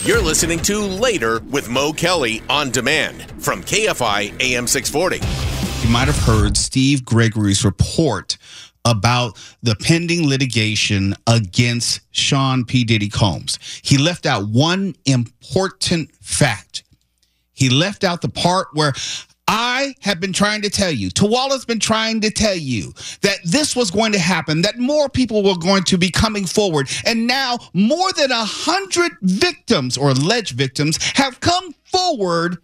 You're listening to Later with Mo Kelly on demand from KFI AM 640. You might have heard Steve Gregory's report about the pending litigation against Sean P. Diddy Combs. He left out one important fact. He left out the part where I have been trying to tell you, Tawala's been trying to tell you that this was going to happen, that more people were going to be coming forward. And now more than 100 victims or alleged victims have come forward,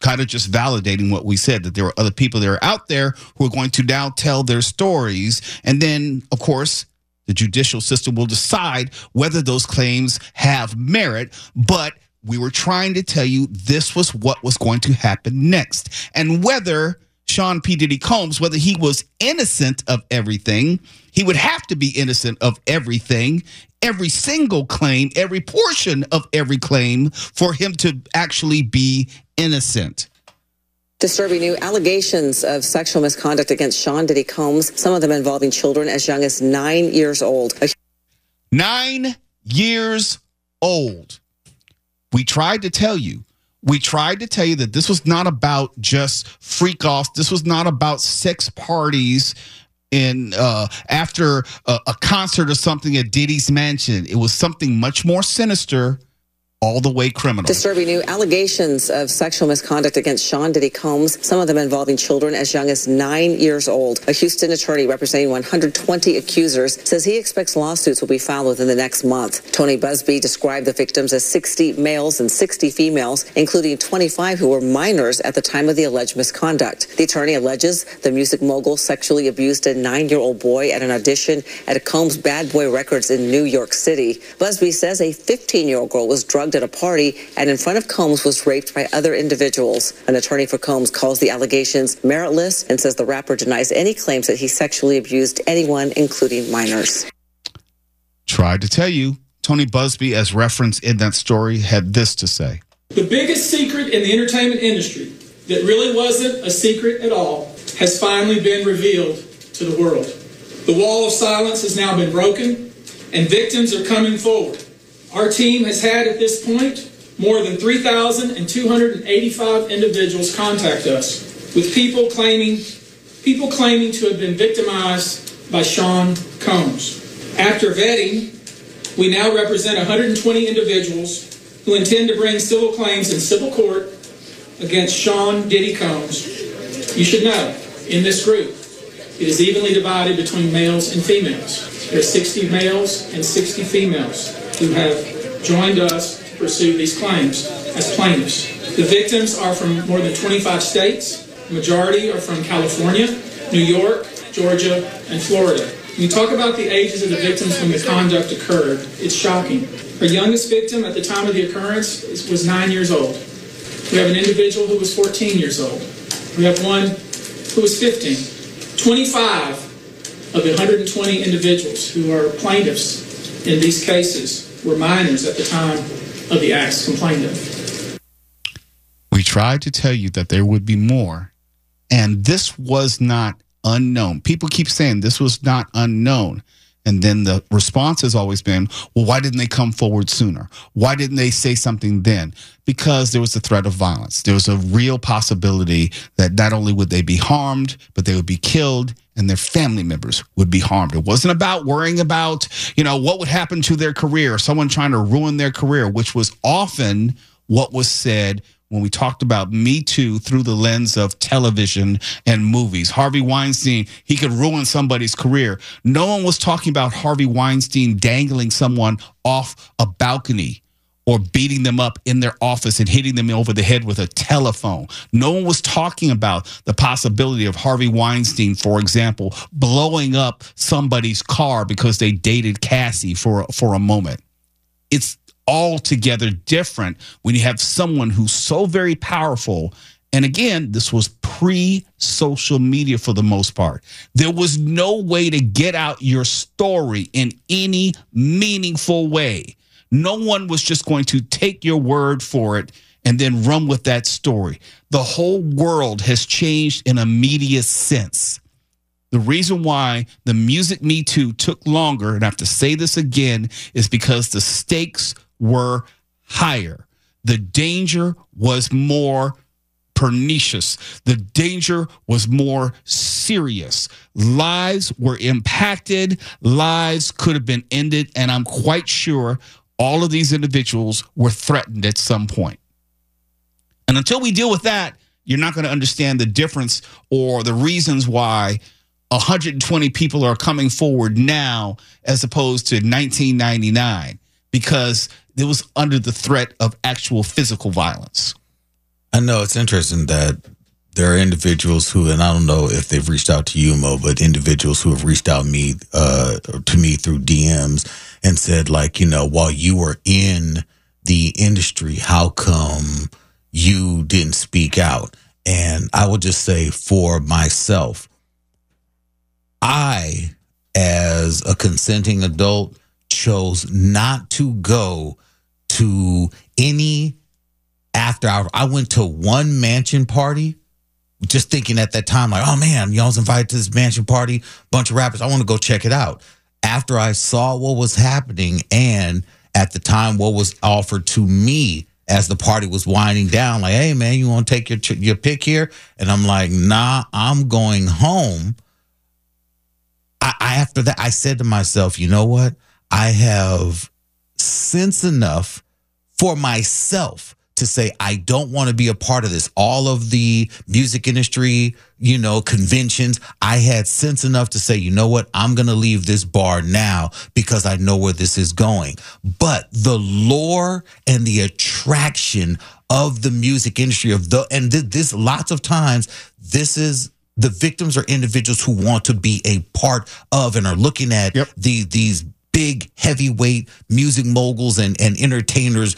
kind of just validating what we said, that there were other people that are out there who are going to now tell their stories. And then, of course, the judicial system will decide whether those claims have merit. But we were trying to tell you this was what was going to happen next. And whether Sean P. Diddy Combs, whether he was innocent of everything, he would have to be innocent of everything, every single claim, every portion of every claim for him to actually be innocent. Disturbing new allegations of sexual misconduct against Sean Diddy Combs, some of them involving children as young as 9 years old. 9 years old. We tried to tell you that this was not about just freak-offs. This was not about sex parties in after a concert or something at Diddy's mansion. It was something much more sinister, all the way criminal. Disturbing new allegations of sexual misconduct against Sean Diddy Combs, some of them involving children as young as 9 years old. A Houston attorney representing 120 accusers says he expects lawsuits will be filed within the next month. Tony Busby described the victims as 60 males and 60 females, including 25 who were minors at the time of the alleged misconduct. The attorney alleges the music mogul sexually abused a 9-year-old boy at an audition at a Combs Bad Boy Records in New York City. Busby says a 15-year-old girl was drugged at a party and in front of Combs was raped by other individuals. An attorney for Combs calls the allegations meritless and says the rapper denies any claims that he sexually abused anyone, including minors. Tried to tell you, Tony Busby, as referenced in that story, had this to say. The biggest secret in the entertainment industry that really wasn't a secret at all has finally been revealed to the world. The wall of silence has now been broken and victims are coming forward. Our team has had at this point more than 3,285 individuals contact us with people claiming to have been victimized by Sean Combs. After vetting, we now represent 120 individuals who intend to bring civil claims in civil court against Sean Diddy Combs. You should know, in this group, it is evenly divided between males and females. There are 60 males and 60 females who have joined us to pursue these claims as plaintiffs. The victims are from more than 25 states. The majority are from California, New York, Georgia, and Florida. When you talk about the ages of the victims when the conduct occurred, it's shocking. Our youngest victim at the time of the occurrence was 9 years old. We have an individual who was 14 years old. We have one who was 15. 25 of the 120 individuals who are plaintiffs in these cases were minors at the time of the acts complained of. We tried to tell you that there would be more, and this was not unknown. People keep saying this was not unknown. And then the response has always been, well, why didn't they come forward sooner? Why didn't they say something then? Because there was a threat of violence. There was a real possibility that not only would they be harmed, but they would be killed and their family members would be harmed. It wasn't about worrying about, what would happen to their career, someone trying to ruin their career, which was often what was said when we talked about Me Too through the lens of television and movies. Harvey Weinstein, he could ruin somebody's career. No one was talking about Harvey Weinstein dangling someone off a balcony or beating them up in their office and hitting them over the head with a telephone. No one was talking about the possibility of Harvey Weinstein, for example, blowing up somebody's car because they dated Cassie for a moment. It's altogether different when you have someone who's so very powerful. And again, this was pre-social media for the most part. There was no way to get out your story in any meaningful way. No one was just going to take your word for it and then run with that story. The whole world has changed in a media sense. The reason why the music Me Too took longer, and I have to say this again, is because the stakes were higher. The danger was more pernicious. The danger was more serious. Lives were impacted. Lives could have been ended. And I'm quite sure all of these individuals were threatened at some point. And until we deal with that, you're not going to understand the difference or the reasons why 120 people are coming forward now as opposed to 1999, because it was under the threat of actual physical violence. I know it's interesting that there are individuals who, and I don't know if they've reached out to you, Mo, but individuals who have reached out to me through DMs and said, like, you know, while you were in the industry, how come you didn't speak out? And I will just say for myself, I, as a consenting adult, chose not to go to any after hour. I went to one mansion party, just thinking at that time, like, oh man, I was invited to this mansion party, bunch of rappers. I want to go check it out. After I saw what was happening, and at the time what was offered to me as the party was winding down, like, hey man, you want to take your pick here? And I'm like, nah, I'm going home. After that, I said to myself, you know what? I have sense enough for myself to say, I don't want to be a part of this. All of the music industry, you know, conventions, I had sense enough to say, you know what? I'm going to leave this bar now because I know where this is going. But the lure and the attraction of the music industry this lots of times, this is the victims are individuals who want to be a part of and are looking at these big heavyweight music moguls and entertainers,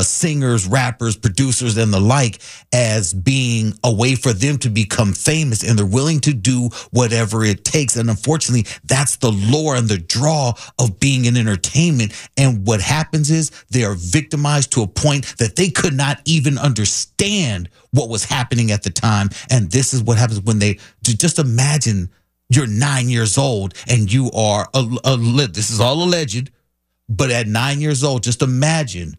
singers, rappers, producers, and the like as being a way for them to become famous, and they're willing to do whatever it takes. And unfortunately, that's the lure and the draw of being in entertainment. And what happens is they are victimized to a point that they could not even understand what was happening at the time. And this is what happens when just imagine you're 9 years old and you are, this is all alleged, but at 9 years old, just imagine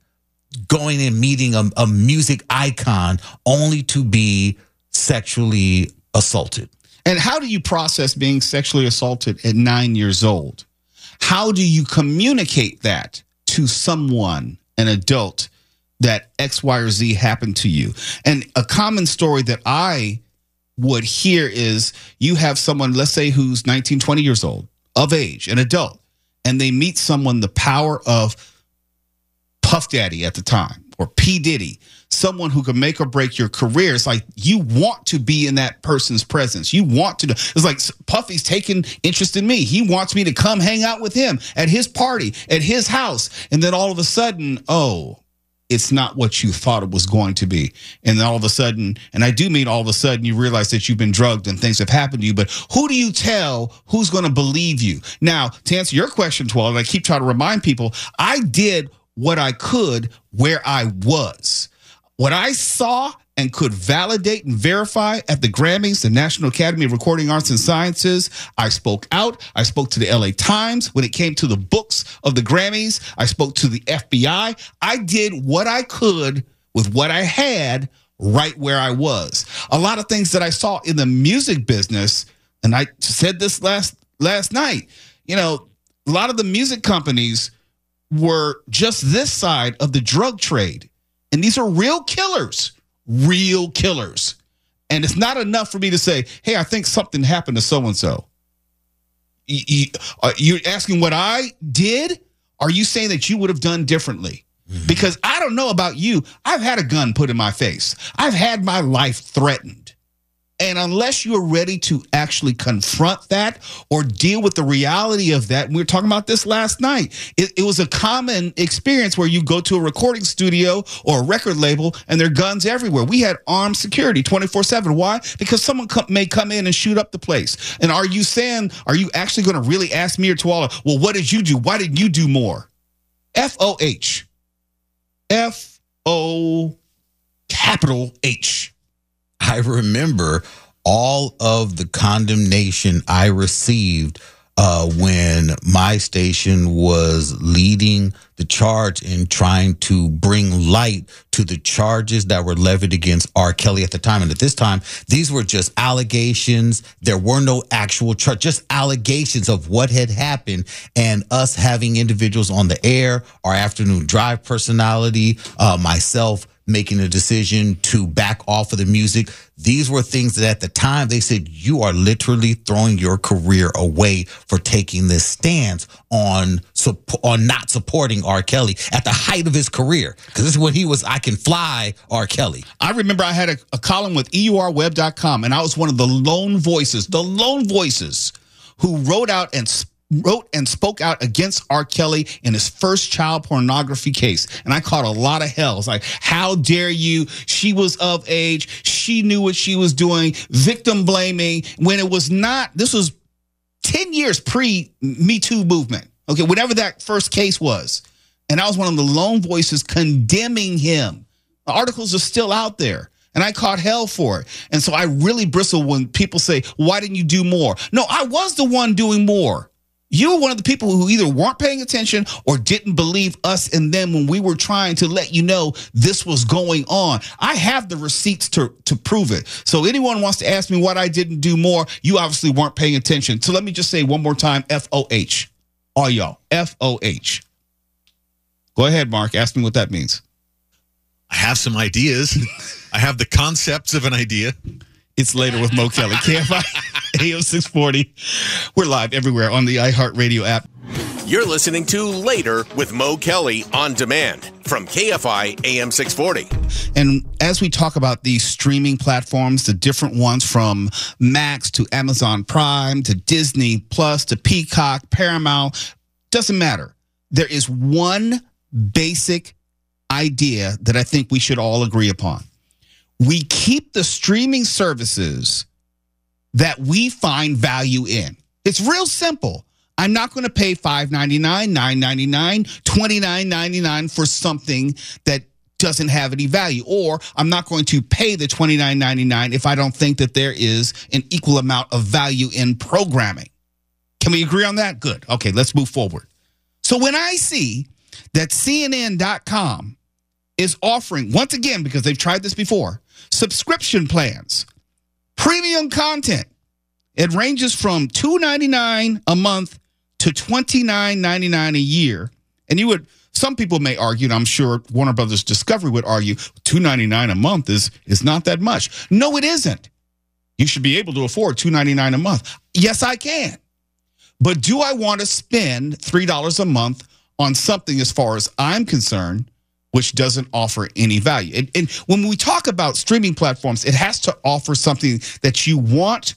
going and meeting a music icon only to be sexually assaulted. And how do you process being sexually assaulted at 9 years old? How do you communicate that to someone, an adult, that X, Y, or Z happened to you? And a common story that I would hear is you have someone, let's say, who's 19, 20 years old, of age, an adult, and they meet someone the power of Puff Daddy at the time, or P. Diddy, someone who can make or break your career. It's like you want to be in that person's presence. You want to. It's like Puffy's taking interest in me. He wants me to come hang out with him at his party, at his house. And then all of a sudden, it's not what you thought it was going to be. And then all of a sudden, and I do mean all of a sudden, you realize that you've been drugged and things have happened to you. But who do you tell who's going to believe you? Now, to answer your question, Twelve, I keep trying to remind people, I did what I could where I was. What I saw and could validate and verify at the Grammys, the National Academy of Recording Arts and Sciences, I spoke out. I spoke to the LA Times when it came to the books of the Grammys. I spoke to the FBI. I did what I could with what I had right where I was. A lot of things that I saw in the music business, and I said this last night, you know, a lot of the music companies were just this side of the drug trade. And these are real killers. Real killers. And it's not enough for me to say, hey, I think something happened to so-and-so. You're asking what I did? Are you saying that you would have done differently? Mm-hmm. Because I don't know about you. I've had a gun put in my face. I've had my life threatened. And unless you're ready to actually confront that or deal with the reality of that, and we were talking about this last night, it was a common experience where you go to a recording studio or a record label and there are guns everywhere. We had armed security 24/7. Why? Because someone may come in and shoot up the place. And are you actually going to really ask me or Tuala, well, what did you do? Why didn't you do more? FOH. F-O capital H. I remember all of the condemnation I received when my station was leading the charge in trying to bring light to the charges that were levied against R. Kelly at the time. And at this time, these were just allegations. There were no actual charges, just allegations of what had happened, and us having individuals on the air, our afternoon drive personality, myself, making a decision to back off of the music. These were things that at the time they said, you are literally throwing your career away for taking this stance on not supporting R. Kelly at the height of his career. Because this is when he was I Can Fly R. Kelly. I remember I had a column with EURweb.com, and I was one of the lone voices who wrote and spoke out against R. Kelly in his first child pornography case. And I caught a lot of hell. It's like, how dare you? She was of age. She knew what she was doing. Victim blaming when it was not. This was 10 years pre-Me Too movement. Okay, whatever that first case was. And I was one of the lone voices condemning him. The articles are still out there. And I caught hell for it. And so I really bristle when people say, why didn't you do more? No, I was the one doing more. You were one of the people who either weren't paying attention or didn't believe us and them when we were trying to let you know this was going on. I have the receipts to prove it. So anyone wants to ask me what I didn't do more, you obviously weren't paying attention. So let me just say one more time, FOH. All y'all, FOH. Go ahead, Mark. Ask me what that means. I have some ideas. I have the concepts of an idea. It's Later with Mo Kelly. KFI AM 640. We're live everywhere on the iHeartRadio app. You're listening to Later with Mo Kelly on demand from KFI AM 640. And as we talk about these streaming platforms, the different ones from Max to Amazon Prime to Disney Plus to Peacock, Paramount, doesn't matter. There is one basic idea that I think we should all agree upon. We keep the streaming services that we find value in. It's real simple. I'm not going to pay $5.99, $9.99, $29.99 for something that doesn't have any value. Or I'm not going to pay the $29.99 if I don't think that there is an equal amount of value in programming. Can we agree on that? Good. Okay, let's move forward. So when I see that CNN.com is offering, once again, because they've tried this before, subscription plans, premium content. It ranges from $2.99 a month to $29.99 a year. And some people may argue, and I'm sure Warner Brothers Discovery would argue, $2.99 a month is not that much. No, it isn't. You should be able to afford $2.99 a month. Yes, I can. But do I want to spend $3 a month on something, as far as I'm concerned, which doesn't offer any value? And when we talk about streaming platforms, it has to offer something that you want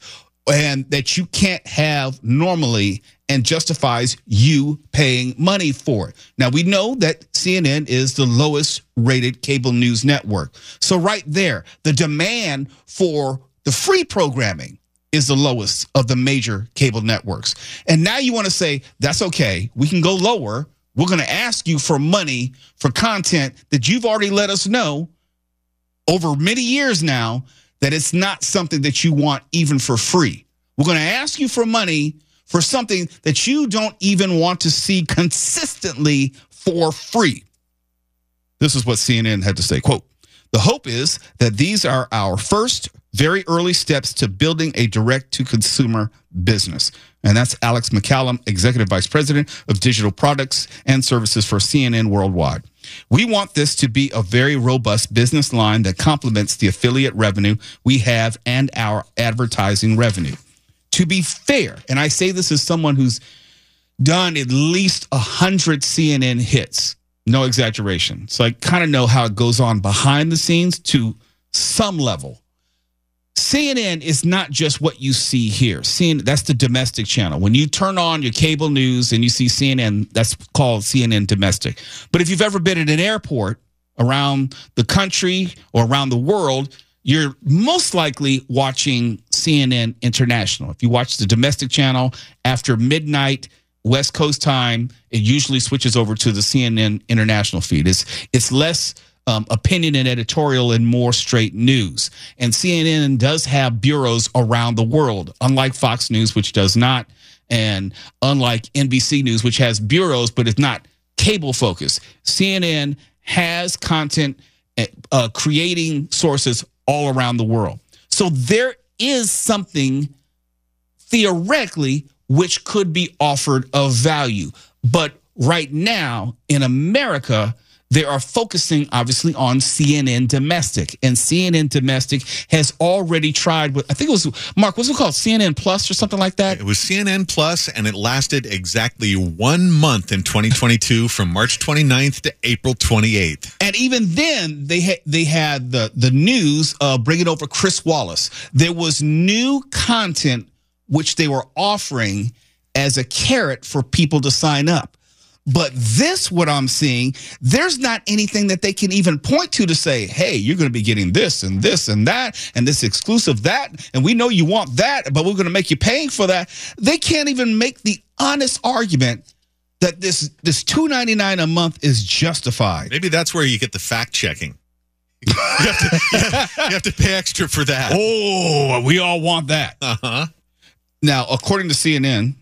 and that you can't have normally and justifies you paying money for it. Now, we know that CNN is the lowest rated cable news network. So right there, the demand for the free programming is the lowest of the major cable networks. And now you want to say, that's okay, we can go lower. We're going to ask you for money for content that you've already let us know over many years now that it's not something that you want even for free. We're going to ask you for money for something that you don't even want to see consistently for free. This is what CNN had to say, quote, "The hope is that these are our first very early steps to building a direct-to-consumer business." And that's Alex McCallum, Executive Vice President of Digital Products and Services for CNN Worldwide. "We want this to be a very robust business line that complements the affiliate revenue we have and our advertising revenue. To be fair," and I say this as someone who's done at least 100 CNN hits, no exaggeration. So I kind of know how it goes on behind the scenes to some level. CNN is not just what you see here. CNN, that's the domestic channel. When you turn on your cable news and you see CNN, that's called CNN domestic. But if you've ever been at an airport around the country or around the world, you're most likely watching CNN International. If you watch the domestic channel after midnight West Coast time, it usually switches over to the CNN International feed. It's less opinion and editorial and more straight news. And CNN does have bureaus around the world, unlike Fox News, which does not. And unlike NBC News, which has bureaus, but it's not cable focused, CNN has content creating sources all around the world. So there is something theoretically which could be offered of value. But right now in America, they are focusing obviously on CNN domestic, and CNN domestic has already tried with, I think it was, Mark, what's it called? CNN Plus or something like that? It was CNN Plus, and it lasted exactly 1 month in 2022 from March 29th to April 28th. And even then they had the news bringing over Chris Wallace. There was new content which they were offering as a carrot for people to sign up. But this, what I'm seeing, there's not anything that they can even point to say, hey, you're going to be getting this and this and that and this exclusive that, and we know you want that, but we're going to make you paying for that. They can't even make the honest argument that this $2.99 a month is justified. Maybe that's where you get the fact checking. You have to pay extra for that. Oh, we all want that. Uh-huh. Now, according to CNN,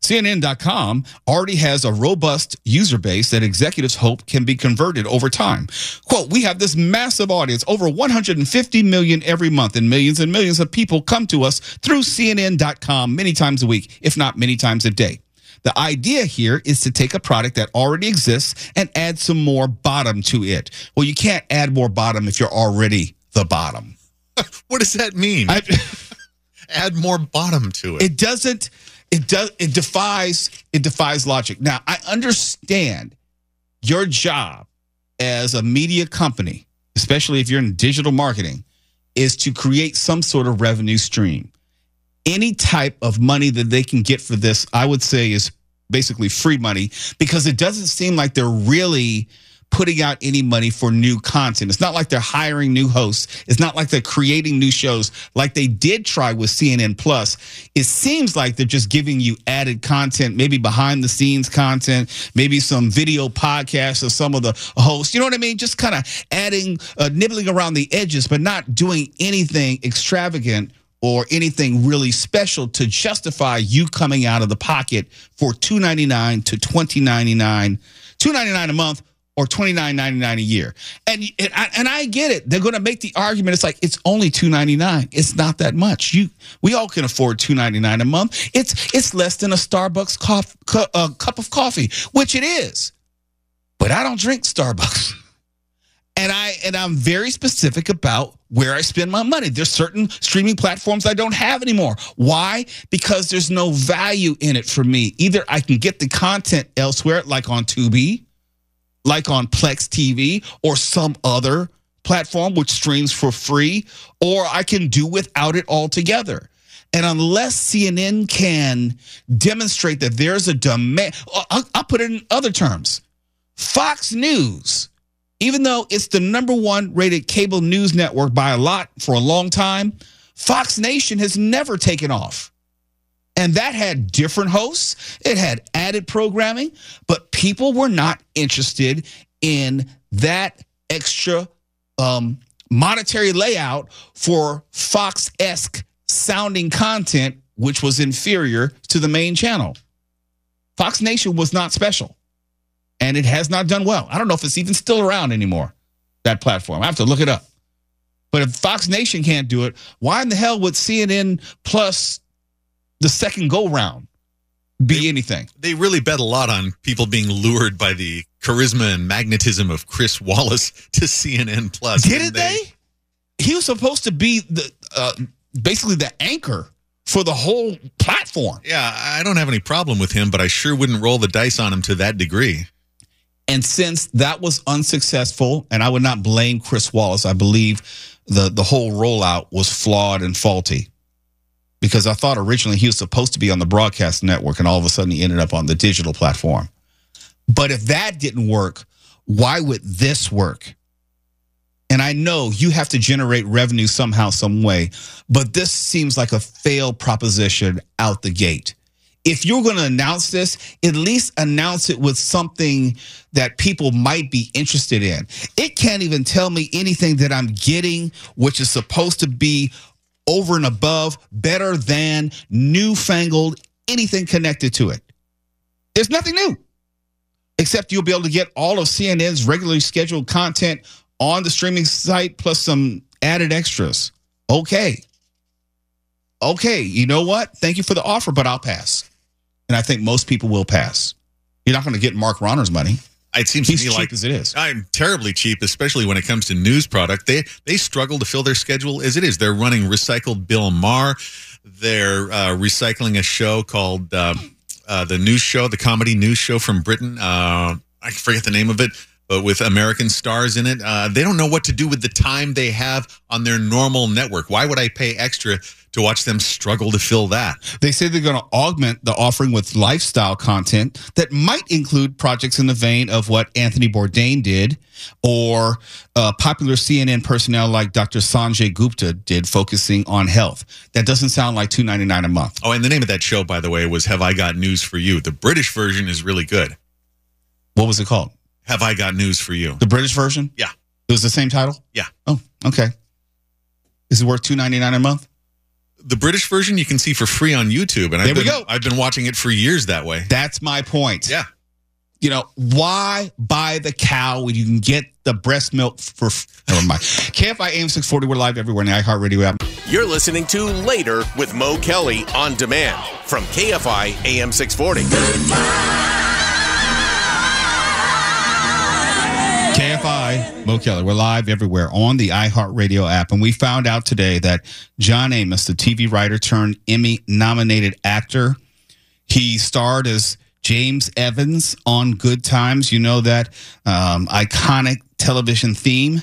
CNN.com already has a robust user base that executives hope can be converted over time. Quote, we have this massive audience, over 150 million every month, and millions of people come to us through CNN.com many times a week, if not many times a day. The idea here is to take a product that already exists and add some more bottom to it. Well, you can't add more bottom if you're already the bottom. What does that mean? Add more bottom to it. It doesn't. It defies logic. Now, I understand your job as a media company, especially if you're in digital marketing, is to create some sort of revenue stream. Any type of money that they can get for this, I would say, is basically free money, because it doesn't seem like they're really putting out any money for new content. It's not like they're hiring new hosts. It's not like they're creating new shows like they did try with CNN Plus. It seems like they're just giving you added content, maybe behind the scenes content, maybe some video podcasts of some of the hosts. You know what I mean? Just kind of adding, nibbling around the edges, but not doing anything extravagant or anything really special to justify you coming out of the pocket for $2.99 to $20.99, $2.99 a month, or $29.99 a year. And I get it. They're going to make the argument. It's like, it's only $2.99. It's not that much. We all can afford $2.99 a month. It's less than a Starbucks cup of coffee, which it is. But I don't drink Starbucks. And I'm very specific about where I spend my money. There's certain streaming platforms I don't have anymore. Why? Because there's no value in it for me. Either I can get the content elsewhere, like on Tubi, like on Plex TV, or some other platform which streams for free, or I can do without it altogether. And unless CNN can demonstrate that there's a demand, I'll put it in other terms. Fox News, even though it's the #1 rated cable news network by a lot for a long time, Fox Nation has never taken off. And that had different hosts. It had added programming, but people were not interested in that extra monetary layout for Fox-esque sounding content, which was inferior to the main channel. Fox Nation was not special, and it has not done well. I don't know if it's even still around anymore, that platform. I have to look it up. But if Fox Nation can't do it, why in the hell would CNN Plus, the second go-round, be anything? They really bet a lot on people being lured by the charisma and magnetism of Chris Wallace to CNN Plus. Didn't they? He was supposed to be basically the anchor for the whole platform. Yeah, I don't have any problem with him, but I sure wouldn't roll the dice on him to that degree. And since that was unsuccessful, and I would not blame Chris Wallace, I believe the whole rollout was flawed and faulty. Because I thought originally he was supposed to be on the broadcast network, and all of a sudden he ended up on the digital platform. But if that didn't work, why would this work? And I know you have to generate revenue somehow, some way, but this seems like a failed proposition out the gate. If you're going to announce this, at least announce it with something that people might be interested in. It can't even tell me anything that I'm getting, which is supposed to be over and above, better than, newfangled, anything connected to it. There's nothing new, except you'll be able to get all of CNN's regularly scheduled content on the streaming site plus some added extras. Okay, you know what? Thank you for the offer, but I'll pass. And I think most people will pass. You're not going to get Mark Ronner's money. It seems He's to me cheap like as it is. I'm terribly cheap, especially when it comes to news product. They struggle to fill their schedule as it is. They're running recycled Bill Maher. They're recycling a show called the news show, the comedy news show from Britain. I forget the name of it, but with American stars in it. They don't know what to do with the time they have on their normal network. Why would I pay extra to watch them struggle to fill that? They say they're going to augment the offering with lifestyle content that might include projects in the vein of what Anthony Bourdain did or popular CNN personnel like Dr. Sanjay Gupta did, focusing on health. That doesn't sound like $2.99 a month. Oh, and the name of that show, by the way, was Have I Got News for You? The British version is really good. What was it called? Have I Got News for You? The British version? Yeah. It was the same title? Yeah. Oh, okay. Is it worth $2.99 a month? The British version you can see for free on YouTube, and I've been watching it for years that way. That's my point. Yeah. You know, why buy the cow when you can get the breast milk for... Never mind. KFI AM 640, we're live everywhere in the iHeartRadio app. You're listening to Later with Mo Kelly on demand from KFI AM 640. KFI, Mo Kelly. We're live everywhere on the iHeartRadio app. And we found out today that John Amos, the TV writer turned Emmy-nominated actor, he starred as James Evans on Good Times. You know that iconic television theme.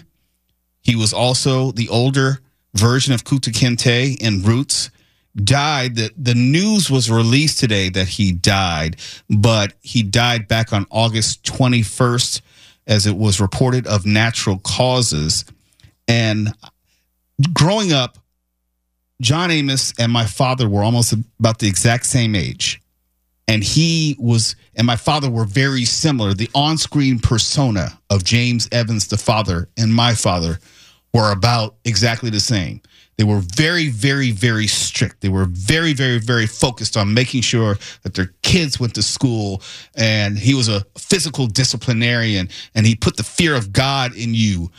He was also the older version of Kunta Kinte in Roots. Died. The news was released today that he died, but he died back on August 21st, as it was reported, of natural causes. And growing up, John Amos and my father were almost about the exact same age. And he was, and my father were very similar. The on-screen persona of James Evans, the father, and my father were about exactly the same. They were very, very, very strict. They were very, very, very focused on making sure that their kids went to school. And he was a physical disciplinarian, and he put the fear of God in you.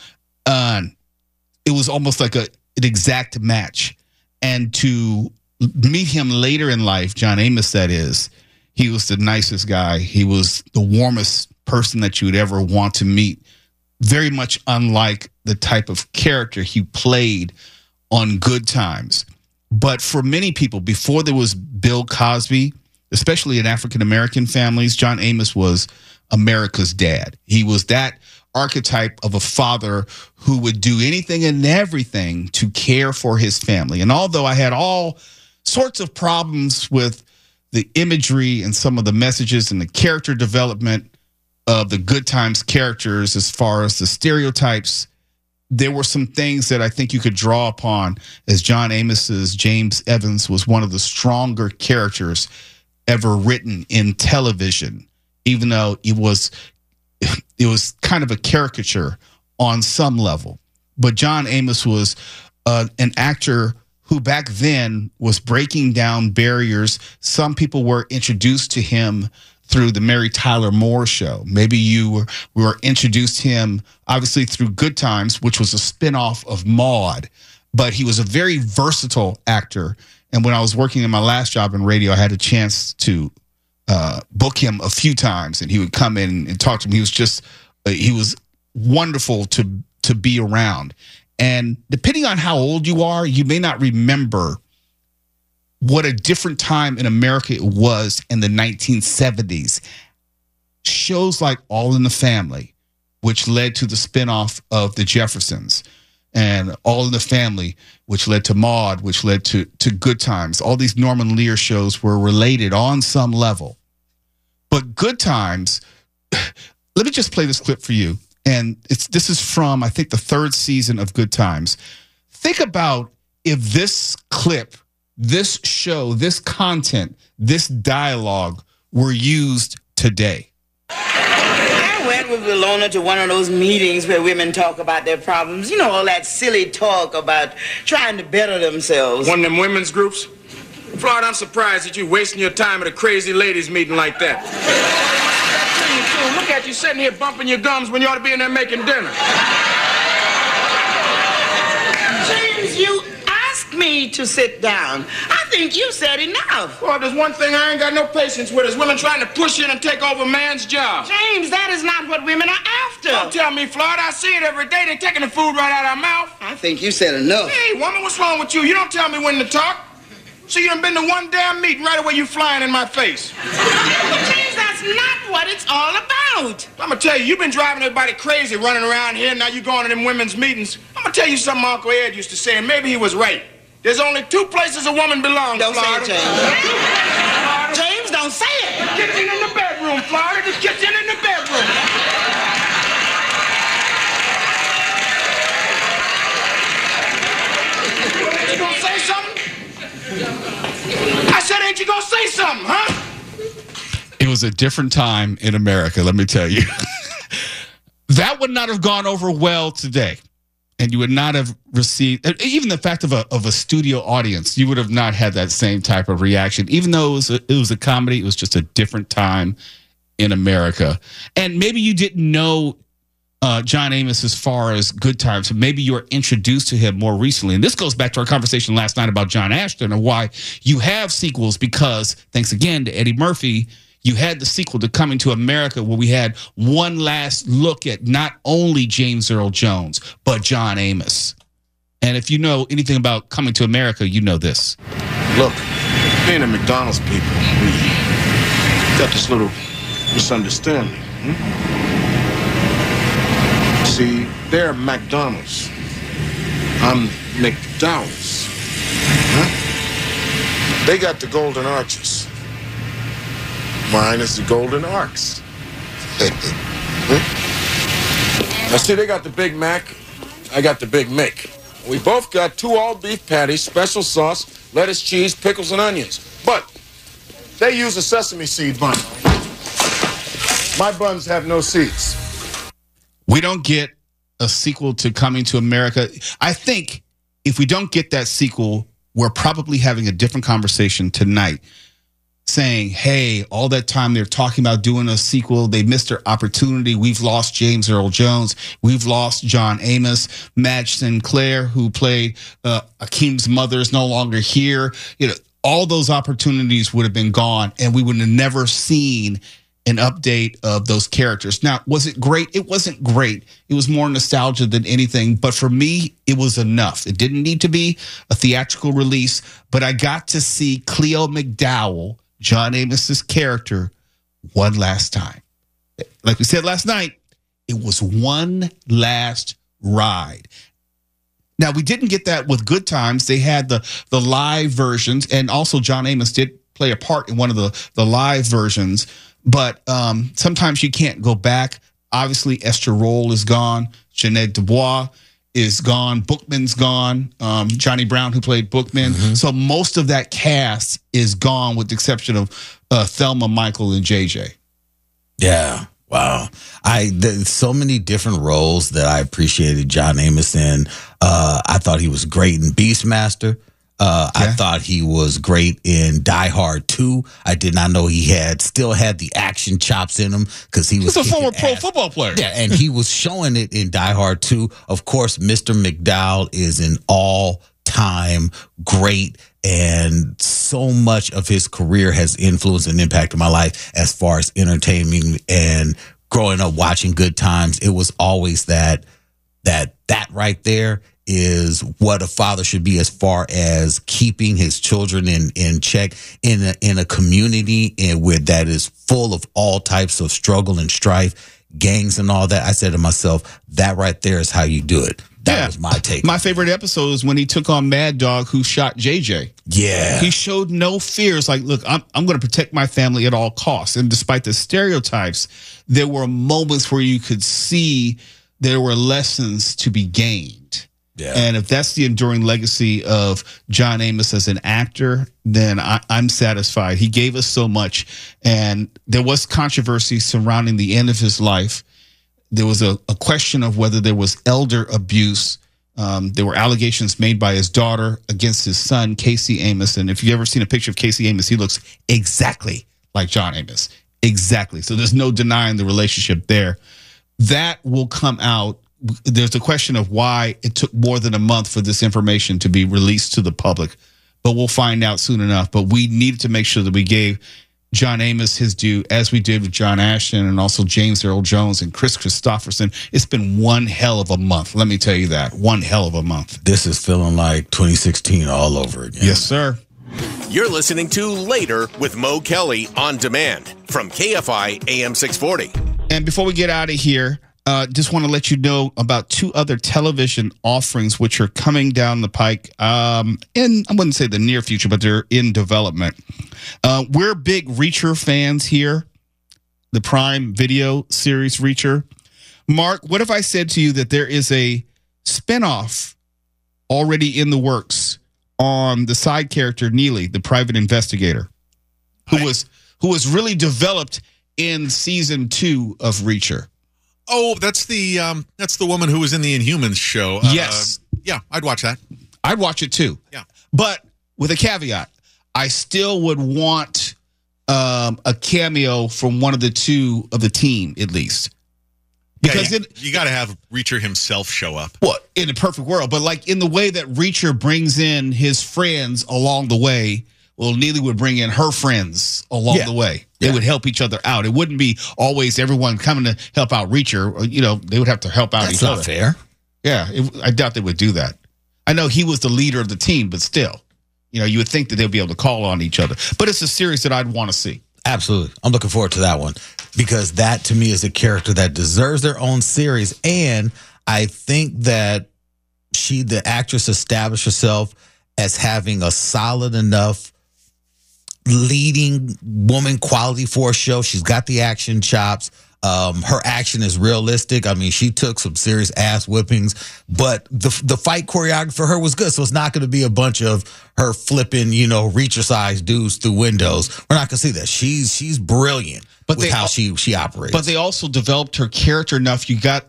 It was almost like an exact match. And to meet him later in life, John Amos, that is, he was the nicest guy. He was the warmest person that you would ever want to meet. Very much unlike the type of character he played on Good Times. But for many people, before there was Bill Cosby, especially in African-American families, John Amos was America's dad. He was that archetype of a father who would do anything and everything to care for his family. And although I had all sorts of problems with the imagery and some of the messages and the character development of the Good Times characters, as far as the stereotypes, there were some things that I think you could draw upon, as John Amos's James Evans was one of the stronger characters ever written in television, even though it was kind of a caricature on some level. But John Amos was an actor who back then was breaking down barriers. Some people were introduced to him through the Mary Tyler Moore Show. Maybe we were introduced to him, obviously, through Good Times, which was a spinoff of Maude. But he was a very versatile actor. And when I was working in my last job in radio, I had a chance to book him a few times, and he would come in and talk to me. He was wonderful to be around. And depending on how old you are, you may not remember what a different time in America it was in the 1970s. Shows like All in the Family, which led to the spinoff of The Jeffersons, and All in the Family, which led to Maude, which led to Good Times. All these Norman Lear shows were related on some level. But Good Times, let me just play this clip for you. And this is from, I think, the third season of Good Times. Think about if this clip, this show, this content, this dialogue were used today. I went with Ilona to one of those meetings where women talk about their problems. You know, all that silly talk about trying to better themselves. One of them women's groups? Florida, I'm surprised that you're wasting your time at a crazy ladies meeting like that. Look at you sitting here bumping your gums when you ought to be in there making dinner. James, you asked me to sit down. I think you said enough. Well, there's one thing I ain't got no patience with is women trying to push in and take over a man's job. James, that is not what women are after. Don't tell me, Florida. I see it every day. They're taking the food right out of our mouth. I think you said enough. Hey, woman, what's wrong with you? You don't tell me when to talk. So you done been to one damn meeting right away you flying in my face. James, that's not what it's all about. I'm gonna tell you, you've been driving everybody crazy running around here. Now you going to them women's meetings. I'm gonna tell you something Uncle Ed used to say, and maybe he was right. There's only two places a woman belongs, Don't Florida. say it, James. James, don't say it. The kitchen in the bedroom, Florida. The kitchen in the bedroom. You gonna say something? I said, ain't you gonna say something, huh? It was a different time in America, let me tell you. That would not have gone over well today. And you would not have received, even the fact of a studio audience, you would have not had that same type of reaction. Even though it was a comedy, it was just a different time in America. And maybe you didn't know John Amos as far as Good Times, so maybe you were introduced to him more recently. And this goes back to our conversation last night about John Ashton and why you have sequels, because thanks again to Eddie Murphy, you had the sequel to Coming to America, where we had one last look at not only James Earl Jones, but John Amos. And if you know anything about Coming to America, you know this. Look, being a McDonald's people, we got this little misunderstanding. See, they're McDonald's. I'm McDowell's. Huh? They got the golden arches. Mine is the golden arcs. Now, see, they got the Big Mac. I got the Big Mick. We both got 2 all-beef patties, special sauce, lettuce, cheese, pickles, and onions. But they use a sesame seed bun. My buns have no seeds. We don't get a sequel to Coming to America. I think if we don't get that sequel, we're probably having a different conversation tonight, saying, hey, all that time they're talking about doing a sequel, they missed their opportunity. We've lost James Earl Jones. We've lost John Amos. Madge Sinclair, who played Akeem's mother, is no longer here. You know, all those opportunities would have been gone, and we would have never seen an update of those characters. Now, was it great? It wasn't great. It was more nostalgia than anything. But for me, it was enough. It didn't need to be a theatrical release, but I got to see Cleo McDowell, John Amos's character, one last time. Like we said last night, it was one last ride. Now, we didn't get that with Good Times. They had the live versions, and also John Amos did play a part in one of the live versions. But sometimes you can't go back. Obviously, Esther Roll is gone. Jeanette Dubois is gone. Bookman's gone. Johnny Brown, who played Bookman. Mm-hmm. So most of that cast is gone, with the exception of Thelma, Michael, and JJ. Yeah. Wow. There's so many different roles that I appreciated John Amos in. I thought he was great in Beastmaster. I thought he was great in Die Hard 2. I did not know he still had the action chops in him, because he's a former pro football player. Yeah, and he was showing it in Die Hard 2. Of course, Mr. McDowell is an all-time great, and so much of his career has influenced and impacted my life as far as entertainment. And growing up watching Good Times, it was always that right there is what a father should be, as far as keeping his children in check in a community where that is full of all types of struggle and strife, gangs and all that. I said to myself, that right there is how you do it. That was my take. My favorite episode is when he took on Mad Dog, who shot JJ. Yeah. He showed no fears. Like, look, I'm going to protect my family at all costs. And despite the stereotypes, there were moments where you could see there were lessons to be gained. Yeah. And if that's the enduring legacy of John Amos as an actor, then I'm satisfied. He gave us so much. And there was controversy surrounding the end of his life. There was a question of whether there was elder abuse There were allegations made by his daughter against his son, Casey Amos. And if you've ever seen a picture of Casey Amos, he looks exactly like John Amos. Exactly. So there's no denying the relationship there. That will come out. There's a question of why it took more than a month for this information to be released to the public. But we'll find out soon enough. But we needed to make sure that we gave John Amos his due, as we did with John Ashton and also James Earl Jones and Chris Christopherson. It's been one hell of a month. Let me tell you that. One hell of a month. This is feeling like 2016 all over again. Yes, sir. You're listening to Later with Mo Kelly on demand from KFI AM 640. And before we get out of here, just want to let you know about two other television offerings which are coming down the pike in, I wouldn't say the near future, but they're in development. We're big Reacher fans here, the Prime Video series Reacher. Mark, what if I said to you that there is a spinoff already in the works on the side character Neely, the private investigator, who was really developed in season 2 of Reacher? Oh, that's the woman who was in the Inhumans show. Yes. Yeah, I'd watch that. I'd watch it too. Yeah. But with a caveat, I still would want a cameo from one of the two of the team, at least. Because you got to have Reacher himself show up. Well, in a perfect world, but like in the way that Reacher brings in his friends along the way, well, Neely would bring in her friends along the way. They would help each other out. It wouldn't be always everyone coming to help out Reacher. Or, they would have to help out each other. That's not fair. Yeah, I doubt they would do that. I know he was the leader of the team, but still, you would think that they'd be able to call on each other. But it's a series that I'd want to see. Absolutely. I'm looking forward to that one because that to me is a character that deserves their own series. And I think that the actress established herself as having a solid enough leading woman quality for a show. She's got the action chops. Her action is realistic. I mean, she took some serious ass whippings, but the fight choreography for her was good. So it's not going to be a bunch of her flipping, Reacher-sized dudes through windows. We're not going to see that. She's brilliant with how she operates. But they also developed her character enough. You got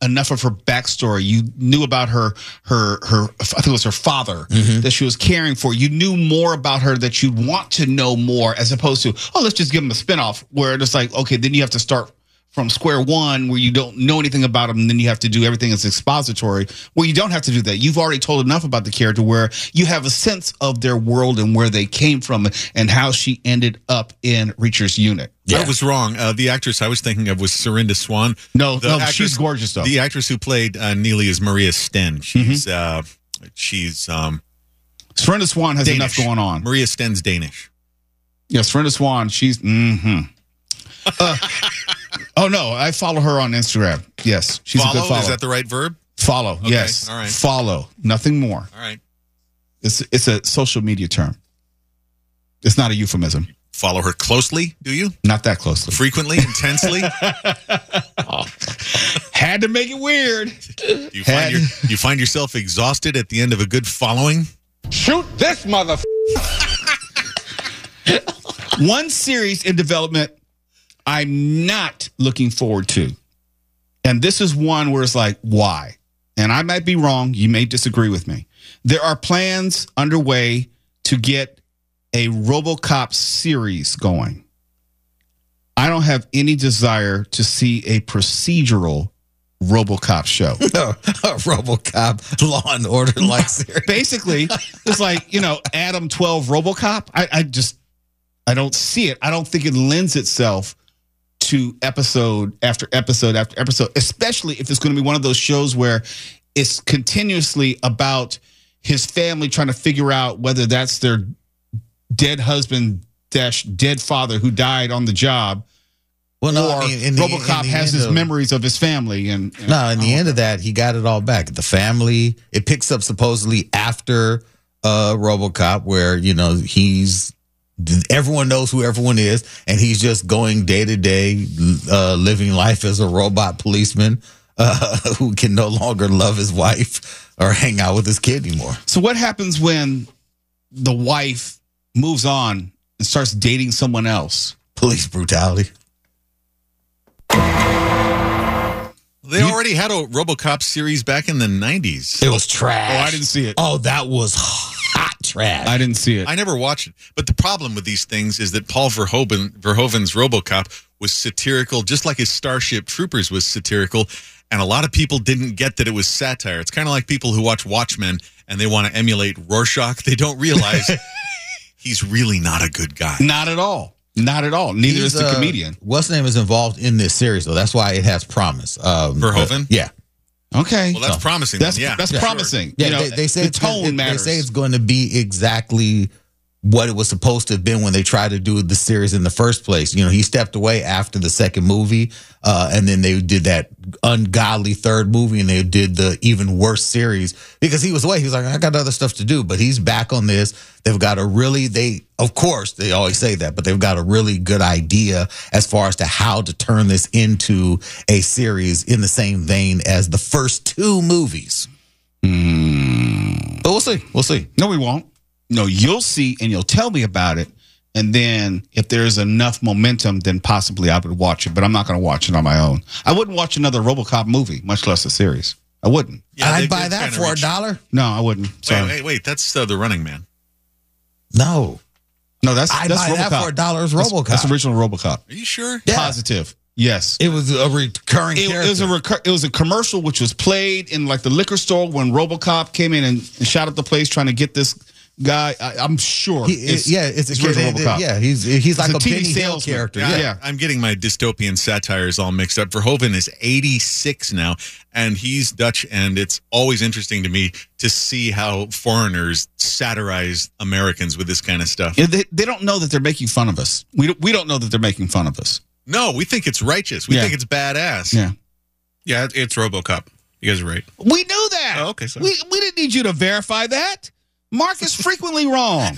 enough of her backstory. You knew about her I think it was her father that she was caring for. You knew more about her that you'd want to know more, as opposed to, let's just give him a spinoff where it's like, okay, then you have to start from square one where you don't know anything about him, and then you have to do everything as expository, where you don't have to do that. You've already told enough about the character where you have a sense of their world and where they came from and how she ended up in Reacher's unit. Yeah. I was wrong. The actress I was thinking of was Serinda Swan. No, she's gorgeous though. The actress who played Neely is Maria Sten. She's Serinda Swan has Danish. enough going on. Maria Sten's Danish. Yeah, Serinda Swan, she's oh no, I follow her on Instagram. Yes, she's a good follow. Is that the right verb? Follow. Okay. Yes. All right. Follow. Nothing more. All right. It's a social media term. It's not a euphemism. Follow her closely, do you? Not that closely. Frequently, intensely? Had to make it weird. You find yourself exhausted at the end of a good following? Shoot this motherfucker. One series in development I'm not looking forward to. And this is one where it's like, why? And I might be wrong. You may disagree with me. There are plans underway to get a RoboCop series going. I don't have any desire to see a procedural RoboCop show. A RoboCop Law and Order like series. Basically, it's like, Adam 12 RoboCop. I don't see it. I don't think it lends itself to episode after episode after episode, especially if it's going to be one of those shows where it's continuously about his family trying to figure out whether that's their dead husband - dead father who died on the job. Well, no, or RoboCop has his memories of his family. And no, in the end of that, he got it all back. The family, it picks up supposedly after RoboCop, where, everyone knows who everyone is, and he's just going day to day, living life as a robot policeman who can no longer love his wife or hang out with his kid anymore. So what happens when the wife moves on and starts dating someone else? Police brutality. They already had a RoboCop series back in the 90s. It was trash. Oh, I didn't see it. Oh, that was hot trash. I didn't see it. I never watched it. But the problem with these things is that Paul Verhoeven's RoboCop was satirical, just like his Starship Troopers was satirical. And a lot of people didn't get that it was satire. It's kind of like people who watch Watchmen and they want to emulate Rorschach. They don't realize he's really not a good guy. Not at all. Not at all. Neither is the comedian. What's name is involved in this series, though. That's why it has promise. Verhoeven? Yeah. Okay. Well, that's promising. That's yeah. promising. Yeah, You know, they say the tone matters. They say it's going to be exactly what it was supposed to have been when they tried to do the series in the first place. You know, he stepped away after the second movie, and then they did that ungodly third movie, and they did the even worse series because he was away. He was like, I got other stuff to do, but he's back on this. They've got of course, they always say that, but they've got a really good idea as far as to how to turn this into a series in the same vein as the first two movies. But we'll see. We'll see. No, we won't. No, you'll see and you'll tell me about it. And then if there's enough momentum, then possibly I would watch it. But I'm not going to watch it on my own. I wouldn't watch another RoboCop movie, much less a series. I wouldn't. Yeah, I'd buy that for $1. No, I wouldn't. Sorry. Wait. That's The Running Man. No, that's I'd that's buy RoboCop. that for $1. RoboCop. That's original RoboCop. Are you sure? Yeah. Positive. Yes. It was a recurring character. It was a commercial which was played in like the liquor store when RoboCop came in and shot up the place trying to get this guy. I'm sure. It's original RoboCop. Yeah, he's like a TV Benny Hill salesman. character. Yeah. I'm getting my dystopian satires all mixed up. Verhoeven is 86 now, and he's Dutch, and it's always interesting to me to see how foreigners satirize Americans with this kind of stuff. Yeah, they don't know that they're making fun of us. We don't know that they're making fun of us. No, we think it's righteous. We think it's badass. Yeah. Yeah, it's RoboCop. You guys are right. We knew that. Oh, okay, sorry. We didn't need you to verify that. Mark is frequently wrong.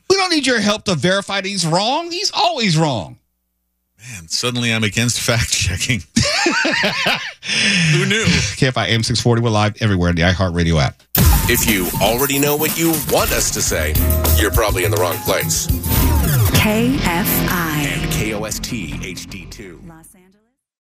We don't need your help to verify that he's wrong. He's always wrong. Man, suddenly I'm against fact checking. Who knew? KFI AM 640. We're live everywhere in the iHeartRadio app. If you already know what you want us to say, you're probably in the wrong place. KFI And KOST HD2. Los Angeles.